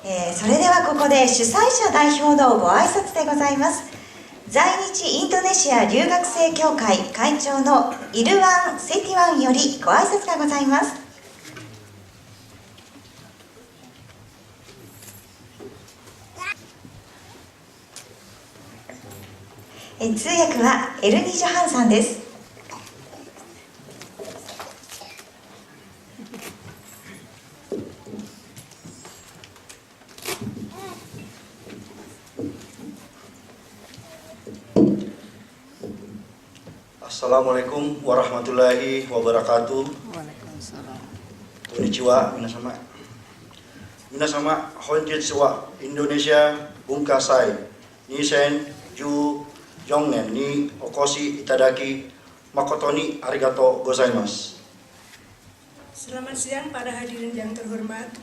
それではここで主催者代表のご挨拶でございます。在日インドネシア留学生協会会長のイルワン・セティワンよりご挨拶がございます。通訳はエルニ・ジョハンさんです。Assalamualaikum warahmatullahi wabarakatuh. Waalaikumsalam. Konnichiwa, minasama. Minasama, honjitsu wa Indonesia Bunkasai. Nisen ju jongnen ni okoshi itadaki makoto ni arigatou gozaimasu. Selamat siang para hadirin yang terhormat.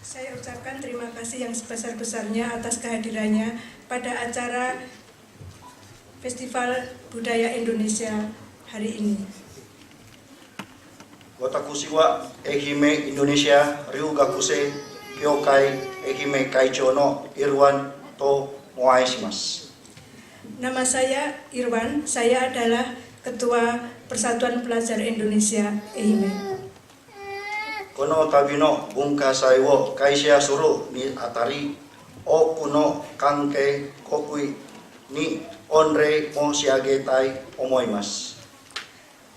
Saya ucapkan terima kasih yang sebesar-besarnya atas kehadirannya pada acara Festival Budaya Indonesia hari ini. Watakushi wa Ehime Indonesia Ryugakuse Kyokai Ehime Kaichou no Irwan to moaishimasu. Nama saya Irwan, saya adalah Ketua Persatuan Pelajar Indonesia Ehime. Kono tabi no bunkasai wo kaisha suru ni atari oku no kankei kokui ni onrei mo shiagetai omoimasu.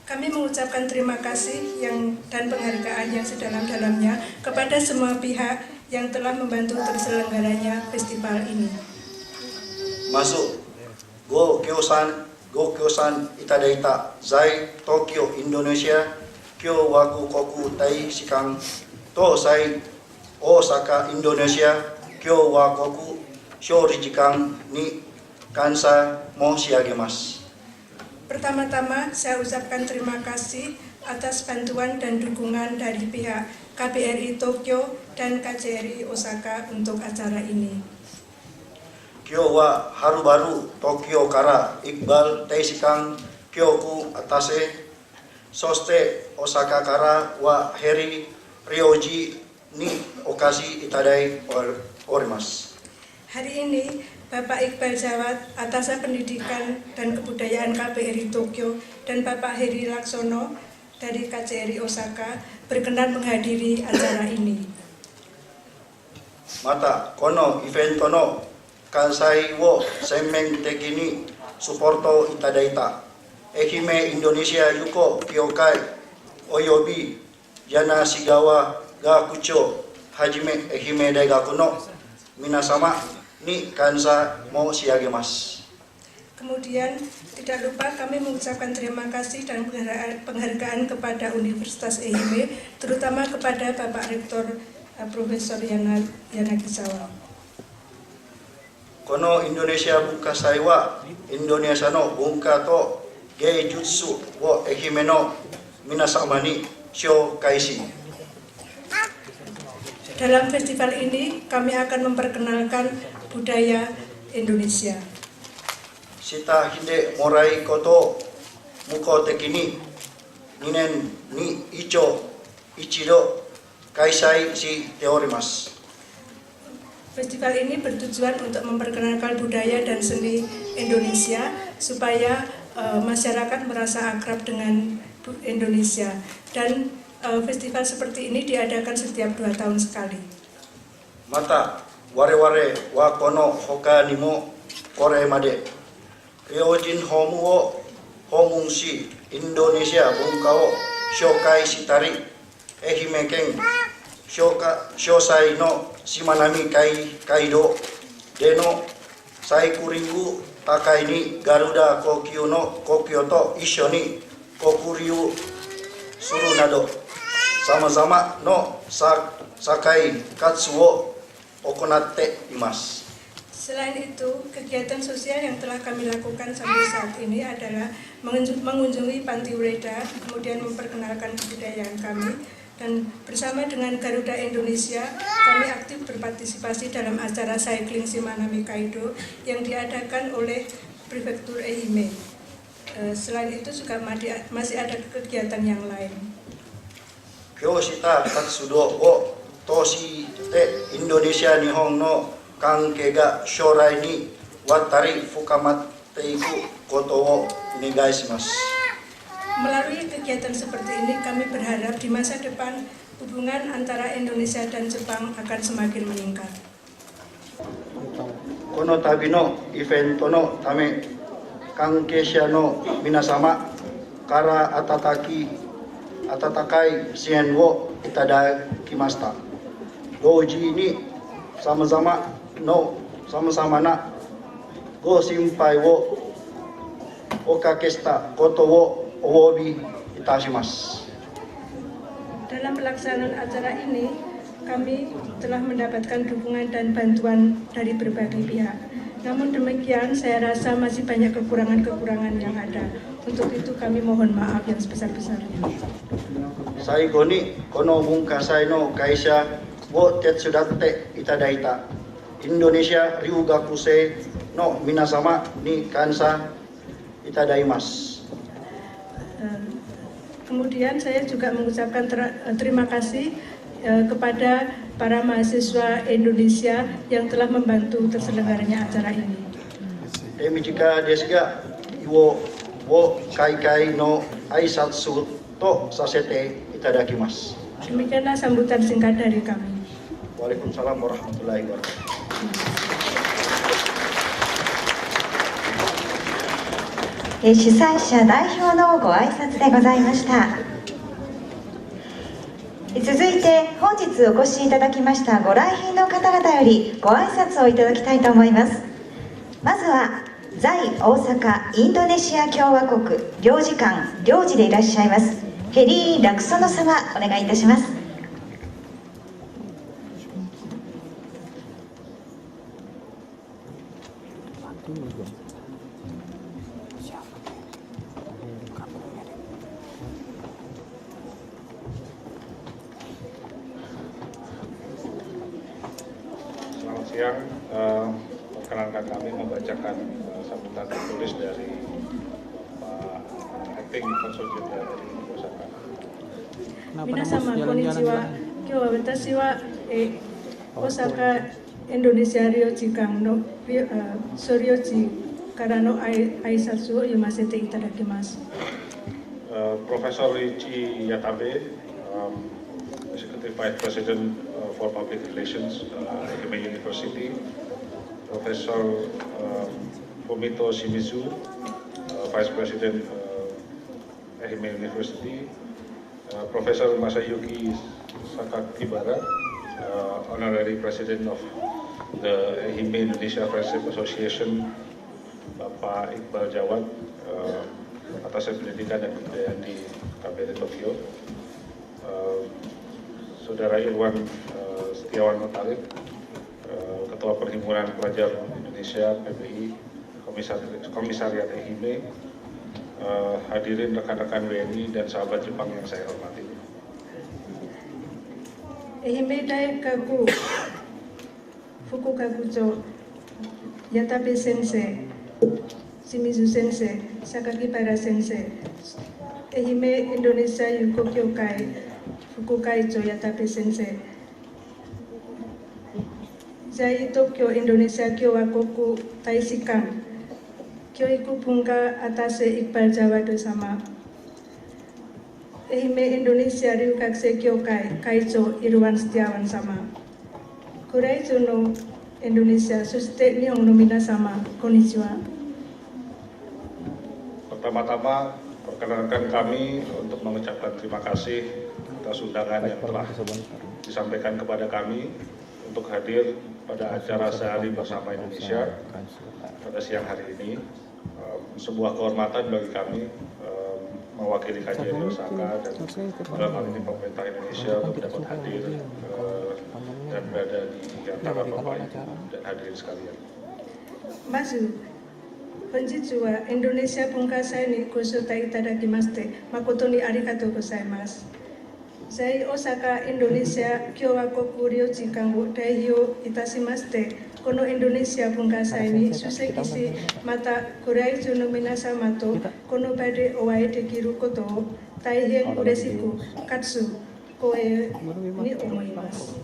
Kami mengucapkan terima kasih dan penghargaan yang sedalam-dalamnya kepada semua pihak yang telah membantu terselenggaranya festival ini. Masuk go kyosan itadaita zai Tokyo Indonesia kyo waku koku tai shikang to sai Osaka Indonesia kyo wakoku shori jikang ni kansa mo shiagemasu. Pertama-tama saya ucapkan terima kasih atas bantuan dan dukungan dari pihak KBRI Tokyo dan KJRI Osaka untuk acara ini. Kyo wa haru baru Tokyo kara Iqbal Teishikang Kyoku atase soste Osaka kara wa Heri Ryoji ni okasi itadai orimasu. Hari ini Bapak Iqbal Jawad, Atase Pendidikan dan Kebudayaan KBRI Tokyo, dan Bapak Heri Laksono dari KJRI Osaka berkenan menghadiri acara ini. Mata kono event kono kansai wo senmen tekini supporto itadaita Ehime Indonesia Yuko Kyokai oyobi Yana Shigawa ga Kucho hajime Ehime Daigaku no minasama ni kansa mo shiagemasu. Kemudian tidak lupa kami mengucapkan terima kasih dan penghargaan kepada Universitas Ehime, terutama kepada Bapak Rektor Profesor Yanagisawa. Kono Indonesia Bunkasai wa Indonesia no bunka to geijutsu wo Ehime no minasama ni shokaishi. Dalam festival ini kami akan memperkenalkan budaya Indonesia. Shita hinde morai koto muko tekini ninen ni icho ichido kaisai shi teorimasu. Festival ini bertujuan untuk memperkenalkan budaya dan seni Indonesia supaya masyarakat merasa akrab dengan Indonesia, dan festival seperti ini diadakan setiap 2 tahun sekali. Mata ware-ware wa kono hoka ni mo kore made ryojin homu wo homungshi Indonesia bunka wo shokai shitari Ehime ken shosai no shimanami kaido deno saikuringu takai ni Garuda Kokyo no Kokyo to isho ni kokuryu suru nado sama-sama no sakai katsu wo okonatte imasu. Selain itu, kegiatan sosial yang telah kami lakukan sampai saat ini adalah mengunjungi Panti Ureda, kemudian memperkenalkan kebudayaan kami, dan bersama dengan Garuda Indonesia, kami aktif berpartisipasi dalam acara cycling Shimanami Kaido yang diadakan oleh Prefektur Ehime. Selain itu juga masih ada kegiatan yang lain. Kyoshita katsudo wo toshi te Indonesia nihong no kankega shorai ni watari fukamateiku koto wo onegaishimasu. Melalui kegiatan seperti ini, kami berharap di masa depan hubungan antara Indonesia dan Jepang akan semakin meningkat. Kono tabi no event no tame kankeisha no minasama kara atatakai sien wo itadakimashita. Doji ni sama-sama na go simpai wo okakeshita koto wo owobi itashimasu. Dalam pelaksanaan acara ini, kami telah mendapatkan dukungan dan bantuan dari berbagai pihak. Namun demikian, saya rasa masih banyak kekurangan-kekurangan yang ada. Untuk itu kami mohon maaf yang sebesar-besarnya. Saigo ni kono bunkasai no kaisha wo tetsudatte itadaita Indonesia Ryugakusei no minasama ni kansa itadaimasu. Kemudian saya juga mengucapkan terima kasih kepada para mahasiswa Indonesia yang telah membantu terselenggaranya acara ini. Jika desuga wo kai no aisatsu to sasete itadakimasu. Demikianlah sambutan singkat dari kami. Waalaikumsalam warahmatullahi wabarakatuh. 主催者代表のご挨拶でございました。続いて本日お越しいただきましたご来賓の方々よりご挨拶をいただきたいと思います。まずは在大阪インドネシア共和国領事館領事でいらっしゃいますヘリー・ラクソノ様、お願いいたします。Selamat siang, perkenankan kami membacakan sambutan tertulis dari Pak Acting Consul dari Osaka. 皆様こんにちは。今日は私は大阪インドネシア領事館の総領事からの挨拶を読ませていただきます。Profesor Ichi Yatabe, Executive Vice President for Public Relations, Ehime University, Profesor Fumito Shimizu, Vice President Ehime University, Profesor Masayuki Sakakibara, Honorary President of the Ehime Indonesia Friendship Association, Bapak Iqbal Jawad, atas pendidikan dan kebudayaan di KBRI Tokyo, Saudara Irwan Setiawan Notarik, Ketua Perhimpunan Pelajar Indonesia PBI, Komisariat Ehime, hadirin rekan-rekan WNI dan sahabat Jepang yang saya hormati. Ehime Daikaku Fukukakucho Yatabe Sensei, Shimizu Sensei, Sakakibara Sensei, Ehime Indonesia Yuko Kyokai, Fukukaicho Yatabe Sensei, Zai Tokyo Indonesia Kyowakoku Taishikan, Kyoiku Bunka Atase Iqbal Jawad sama, Ehime Indonesia Ryugakusei Kyokai Kaicho Irwan Setiawan sama, Kuraicho no Indonesia Suste Nihon no Minasama, konnichiwa. Pertama-tama, perkenalkan kami untuk mengucapkan terima kasih atas undangan yang telah disampaikan kepada kami untuk hadir pada acara Sehari Bersama Indonesia pada siang hari ini. Sebuah kehormatan bagi kami mewakili KJRI Osaka dan dalam hal ini pemerintah Indonesia untuk dapat hadir dan berada di antara Bapak Ibu dan hadirin sekalian. Mazu, 本日はインドネシア文化祭にご招待いただきまして誠にありがとうございます。在大阪インドネシア共和国領事館を代表いたしまして、このインドネシア文化祭に出席し、またご来場の皆様とこの場でお会いできることを大変嬉しくかつ光栄に思います。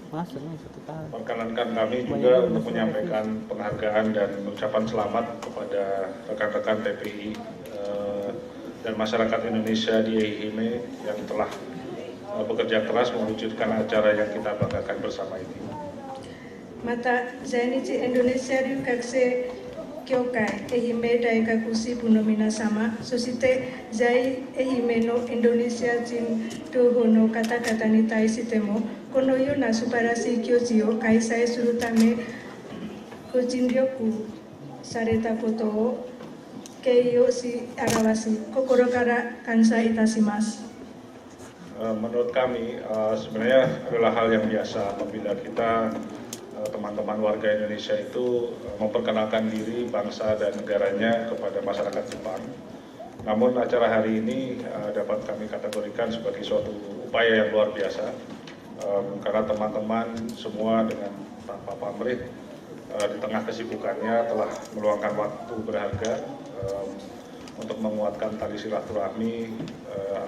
Perkenankan kami juga untuk menyampaikan penghargaan dan ucapan selamat kepada rekan-rekan TPI dan masyarakat Indonesia di Ehime yang telah bekerja keras mewujudkan acara yang kita banggakan bersama ini. また在日インドネシア留学生協会愛媛大学支部の皆様、そして在愛媛のインドネシア人同胞の方々に対しても、このような素晴らしい行事を開催するためご尽力されたことを敬意をし表し、心から感謝いたします。 Menurut kami sebenarnya adalah hal yang biasa apabila kita teman-teman warga Indonesia itu memperkenalkan diri bangsa dan negaranya kepada masyarakat Jepang. Namun acara hari ini dapat kami kategorikan sebagai suatu upaya yang luar biasa karena teman-teman semua dengan tanpa pamrih di tengah kesibukannya telah meluangkan waktu berharga untuk menguatkan tali silaturahmi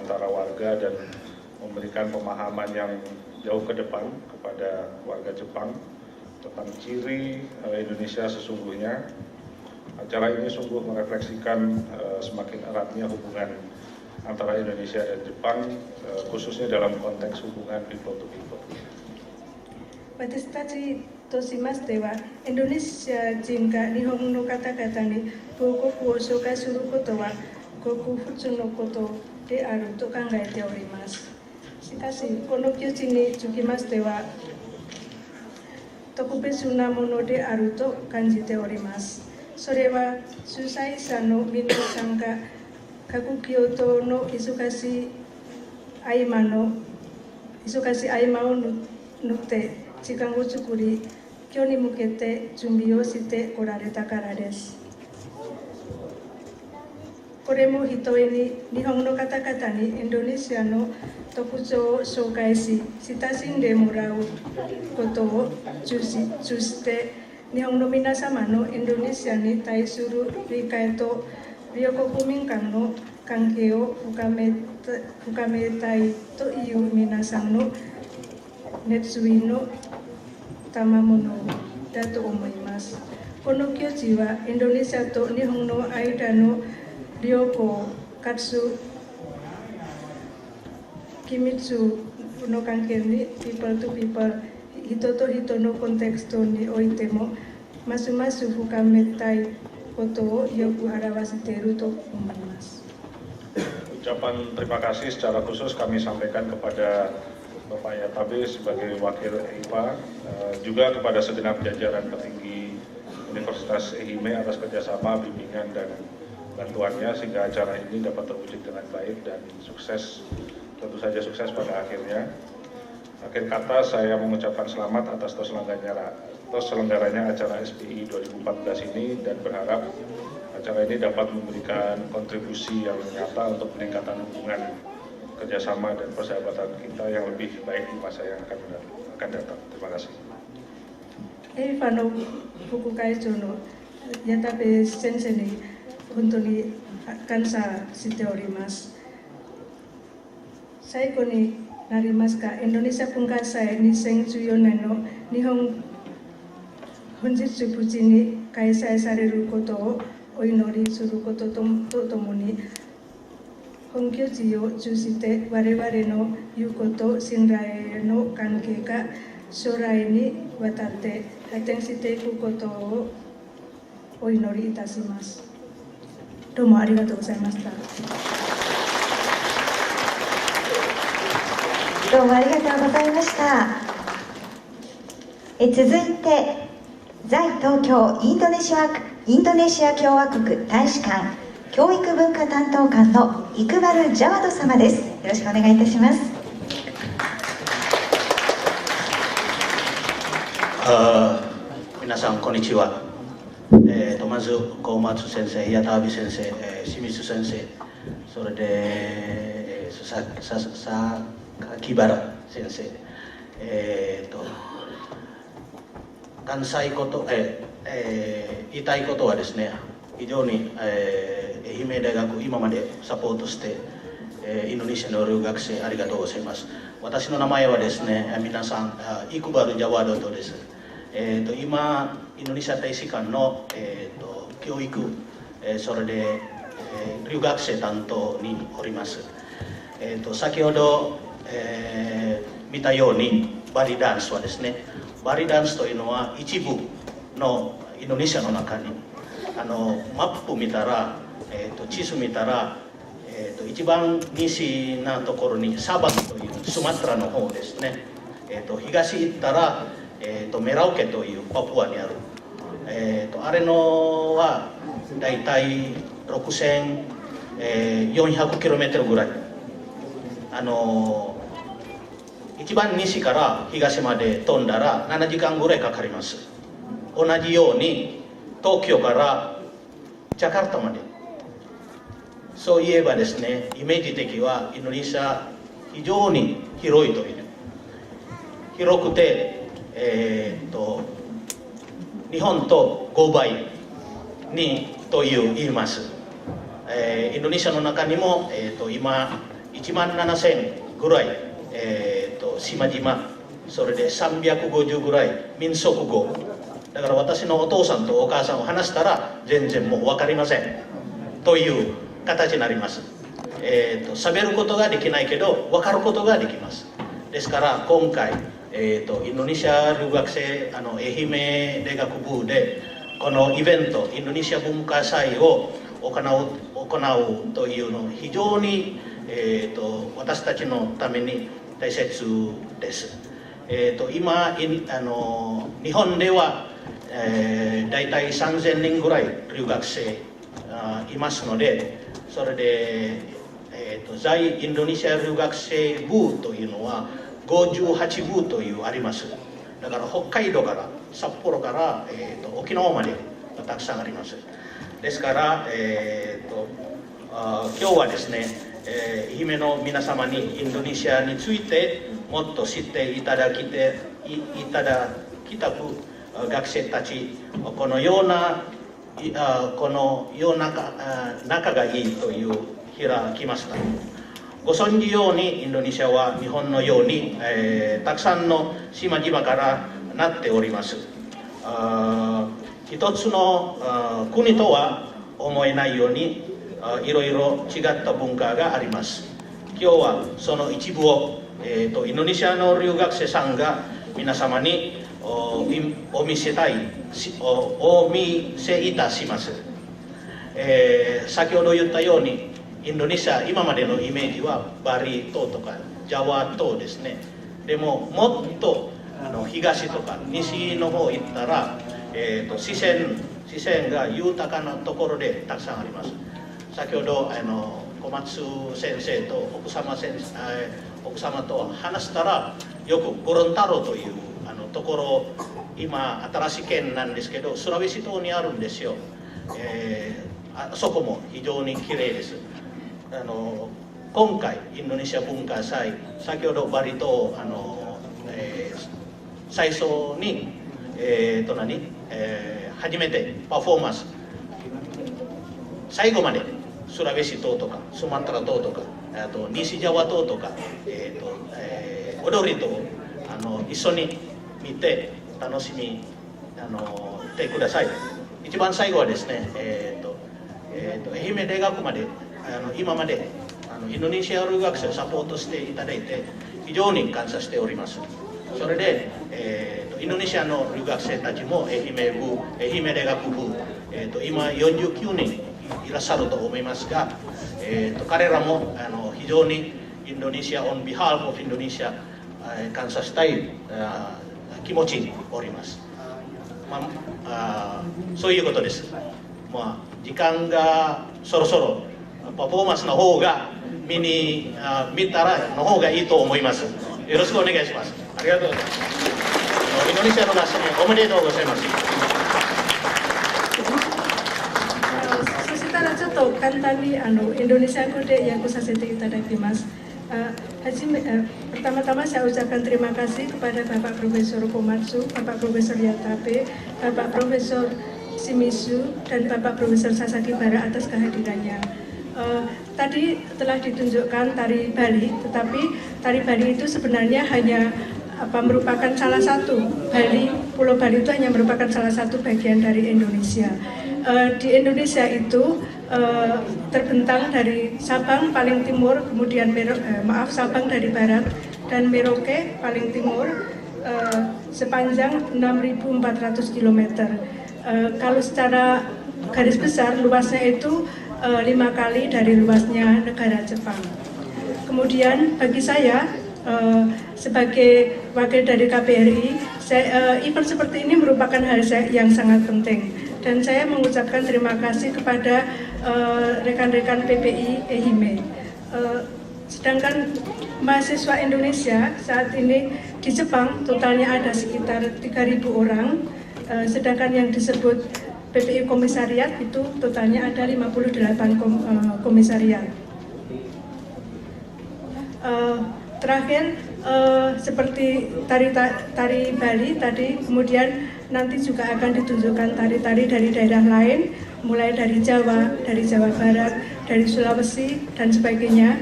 antara warga dan memberikan pemahaman yang jauh ke depan kepada warga Jepang tentang ciri Indonesia sesungguhnya. Acara ini sungguh merefleksikan semakin eratnya hubungan antara Indonesia dan Jepang, khususnya dalam konteks hubungan people to people. 私たちとしましては、インドネシア人が日本の方々に母国を紹介することはごく普通のことであると考えております。しかし、この行事につきましては、特別なものであると感じております。それは主催者の皆さんが各教頭の忙しい合間を縫って時間を作り、今日に向けて準備をしてこられたからです。これもひとえに日本の方々にインドネシアの特徴を紹介し、親しんでもらうことを重視して日本の皆様のインドネシアに対する理解と両国民間の関係を深めたいという皆さんの熱意の賜物だと思います。この行事はインドネシアと日本の間の両方かつ緊密の関係にpeople to people、人と人のコンテクストにおいてもますます深めたいことをよく表していると思います。 Ucapan terima kasih secara khusus kami sampaikan kepada Bapak Yatabe sebagai Wakil EIPA, juga kepada segenap jajaran petinggi Universitas Ehime atas kerjasama, bimbingan, dan bantuannya sehingga acara ini dapat terwujud dengan baik dan sukses, tentu saja sukses pada akhirnya. Akhir kata saya mengucapkan selamat atas terselenggaranya acara SPI 2014 ini dan berharap acara ini dapat memberikan kontribusi yang nyata untuk peningkatan hubungan kerjasama dan persahabatan kita yang lebih baik di masa yang akan datang. Terima kasih. EIPA の副会長の矢田部先生に本当に感謝しております。最後になりますが、インドネシア文化祭2014年の日本日無事に開催されることをお祈りすることとともに、本行事を通じて我々の友好と信頼の関係が将来にわたって発展していくことをお祈りいたします。どうもありがとうございました。どうもありがとうございました。続いて在東京インドネシア共和国大使館教育文化担当官のイクバル・ジャワド様です。よろしくお願いいたします。皆さんこんにちは。まず小松先生、矢田阿部先生、清水先生、それで木原先生、関西こと、言いたいことはですね、非常に愛媛大学今までサポートして、インドネシアの留学生ありがとうございます。私の名前はですね、皆さん、イクバル・ジャワドトです。今、インドネシア大使館の、教育、それで、留学生担当におります。先ほど、見たようにバリダンスはですね、バリダンスというのは一部のインドネシアの中にマップ見たら、地図見たら、一番西なところにサバンというスマトラの方ですね、東行ったら、メラウケというパプアにある、あれのはだいたい6400km ぐらい、一番西から東まで飛んだら7時間ぐらいかかります。同じように東京からジャカルタまで、そういえばですね、イメージ的はインドネシア非常に広いという、広くて、日本と5倍にという言います。インドネシアの中にも、今17000ぐらい、島々、それで350ぐらい民族語、だから私のお父さんとお母さんを話したら全然もう分かりませんという形になります。喋ることができないけど分かることができます。ですから今回、インドネシア留学生愛媛大学部でこのイベント、インドネシア文化祭を行うというのは非常に、私たちのために大切です。今日本では、だいたい3000人ぐらい留学生いますので、それで、在インドネシア留学生部というのは58部というあります。だから北海道から札幌から、沖縄までたくさんあります。ですから、今日はですね、愛媛の皆様にインドネシアについてもっと知っていただきたく、学生たちこのような仲がいいという開きました。ご存じようにインドネシアは日本のように、たくさんの島々からなっております。一つの国とは思えないようにいろいろ違った文化があります。今日はその一部を、インドネシアの留学生さんが皆様にお見せいたします。先ほど言ったようにインドネシア今までのイメージはバリ島とかジャワ島ですね。でももっと東とか西の方行ったら、自然が豊かなところでたくさんあります。先ほど小松先生と奥様と話したらよくゴロンタロというところ、今新しい県なんですけどスラウェシ島にあるんですよ。あそこも非常に綺麗です。今回インドネシア文化祭、先ほどバリ島最初に、初めてパフォーマンス最後までスラウェシ島とかスマトラ島とかあと西ジャワ島とか、踊りと一緒に見て楽しみてください。一番最後はですね、愛媛大学まで今までインドネシア留学生をサポートしていただいて非常に感謝しております。それで、インドネシアの留学生たちも愛媛大学部、今49人いらっしゃると思いますが、彼らも非常にインドネシア on behalf of インドネシア感謝したい気持ちにおります。そういうことです。時間がそろそろパフォーマンスの方が見たらの方がいいと思います。よろしくお願いします。ありがとうございます。インドネシアの合宿おめでとうございます。そしたらちょっと簡単にインドネシア語で訳させていただきます。Pertama-tama saya ucapkan terima kasih kepada Bapak Profesor Komatsu, Bapak Profesor Yatabe, Bapak Profesor Shimizu, dan Bapak Profesor Sasaki Bara atas kehadirannya. Tadi telah ditunjukkan tari Bali, tetapi tari Bali itu sebenarnya hanya merupakan salah satu. Pulau Bali itu hanya merupakan salah satu bagian dari Indonesia. Di Indonesia itu terbentang dari Sabang paling timur, kemudian Sabang dari barat dan Merauke paling timur sepanjang 6.400 km. Kalau secara garis besar luasnya itu 5 kali dari luasnya negara Jepang. Kemudian bagi saya sebagai wakil dari KBRI, event seperti ini merupakan hal yang sangat penting dan saya mengucapkan terima kasih kepada rekan-rekan PPI EHIME. Sedangkan mahasiswa Indonesia saat ini di Jepang totalnya ada sekitar 3.000 orang, sedangkan yang disebut PPI komisariat itu totalnya ada 58 komisariat. Terakhir, seperti tari Bali tadi, kemudian nanti juga akan ditunjukkan tari-tari dari daerah lain, mulai dari Jawa Barat, dari Sulawesi dan sebagainya.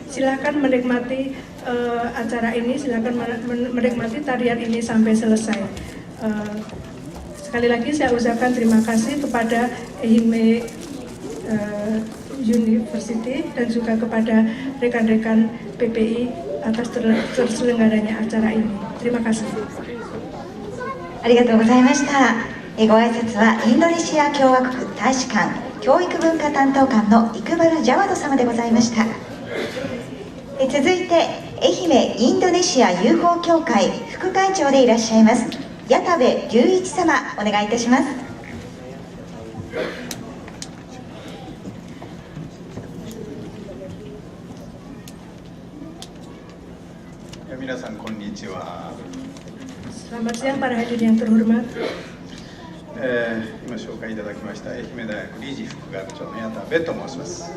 Silakan menikmati acara ini, silakan menikmati tarian ini sampai selesai. Sekali lagi saya ucapkan terima kasih kepada EHIME University dan juga kepada rekan-rekan PPI atas terselenggaranya acara ini. Terima kasih. ありがとうございました。ご挨拶はインドネシア共和国大使館教育文化担当官のイクバル・ジャワド様でございました。続いて愛媛インドネシア友好協会副会長でいらっしゃいます矢田部隆一様、お願いいたします。皆さんこんにちは。 Selamat siang para hadirin yang terhormat. 今紹介いただきました愛媛大学理事副学長の矢田部と申します。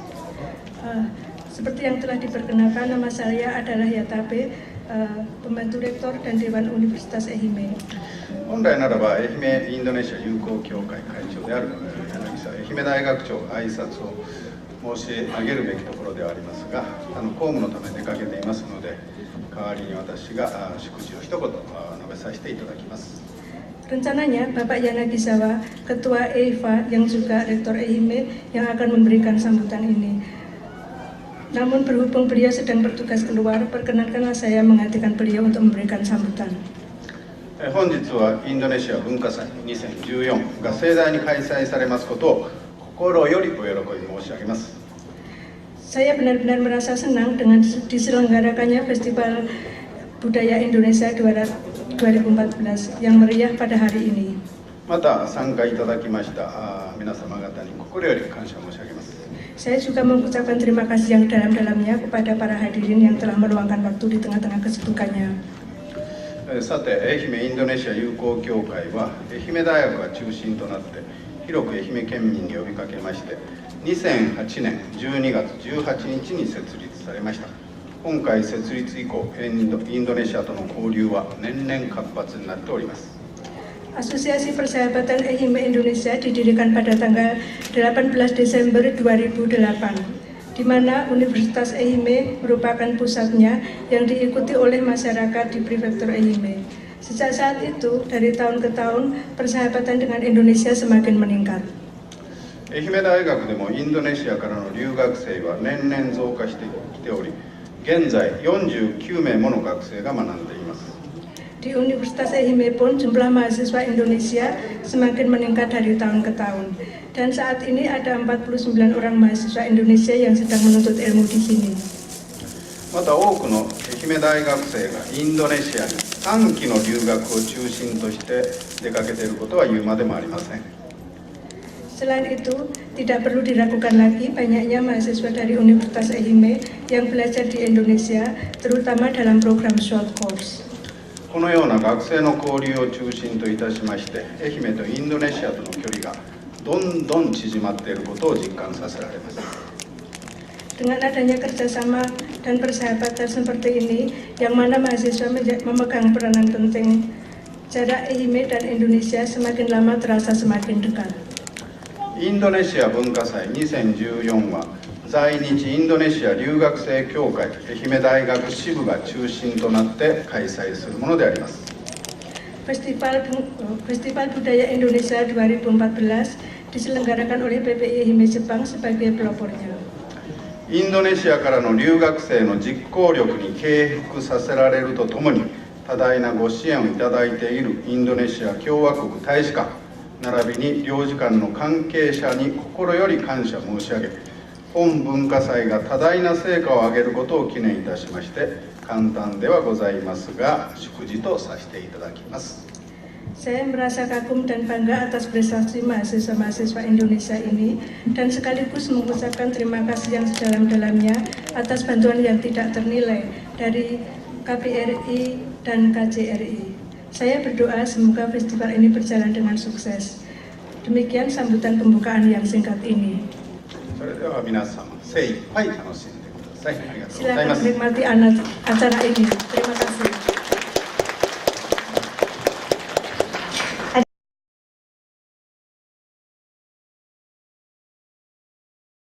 Seperti yang telah diperkenalkan, nama saya adalah Yatabe, pembantu rektor dan Dewan Universitas EHIME. 本来ならば愛媛インドネシア友好協会会長である柳沢愛媛大学長が挨拶を申し上げるべきところではありますが、公務のため出かけていますので、代わりに私が祝辞を一言述べさせていただきます。 Rencananya Bapak Yanagisawa, Ketua EIFA yang juga Rektor EHIME yang akan memberikan sambutan ini. Namun berhubung beliau sedang bertugas keluar, perkenankanlah saya menggantikan beliau untuk memberikan sambutan. 本日はインドネシア文化祭2014が盛大に開催されますことを心よりお喜び申し上げます。 Saya benar-benar merasa senang dengan diselenggarakannya Festival Budaya Indonesia 2014 yang meriah pada hari ini. また参加いただきました皆様方に心より感謝申し上げます。 Saya juga mengucapkan terima kasih yang dalam-dalamnya kepada para hadirin yang telah meluangkan waktu di tengah-tengah kesibukannya. さて、愛媛インドネシア友好協会は愛媛大学が中心となって広く愛媛県民に呼びかけまして2008年12月18日に設立されました。今回設立以降インドネシアとの交流は年々活発になっております。 Asosiasi Persahabatan EHIME Indonesia didirikan pada tanggal 18 Desember 2008, di mana Universitas EHIME merupakan pusatnya yang diikuti oleh masyarakat di Prefektur EHIME. Sejak saat itu, dari tahun ke tahun, persahabatan dengan Indonesia semakin meningkat. 愛媛大学でもインドネシアからの留学生は年々増加してきており、現在49名もの学生が学んでいます。 Di Universitas EHIME pun jumlah mahasiswa Indonesia semakin meningkat dari tahun ke tahun. Dan saat ini ada 49 orang mahasiswa Indonesia yang sedang menuntut ilmu di sini. また多くの愛媛大学生がインドネシアに短期の留学を中心として出かけていることは言うまでもありません。 Selain itu, tidak perlu diragukan lagi banyaknya mahasiswa dari Universitas EHIME yang belajar di Indonesia, terutama dalam program short course. このような学生の交流を中心といたしまして、愛媛とインドネシアとの距離がどんどん縮まっていることを実感させられます。 Dengan adanya kerjasama dan persahabatan seperti ini, yang mana mahasiswa memegang peranan penting, jarak EHIME dan Indonesia semakin lama terasa semakin dekat. インドネシア文化祭2014は在日インドネシア留学生協会愛媛大学支部が中心となって開催するものであります。 Festival Budaya Indonesia 2014 diselenggarakan oleh PPI Ehime Jepang sebagai pelopornya. インドネシアからの留学生の実行力に敬服させられるとともに、多大なご支援をいただいているインドネシア共和国大使館並びに領事館の関係者に心より感謝申し上げ、本文化祭が多大な成果を上げることを記念いたしまして、簡単ではございますが祝辞とさせていただきます。 Saya merasa kagum dan bangga atas prestasi mahasiswa-mahasiswa Indonesia ini dan sekaligus mengucapkan terima kasih yang sedalam-dalamnya atas bantuan yang tidak ternilai dari KBRI dan KJRI. Saya berdoa semoga festival ini berjalan dengan sukses. Demikian sambutan pembukaan yang singkat ini. それでは皆様精一杯楽しんでください。ありがとうござい Silakan ます。 menikmati acara ini. Terima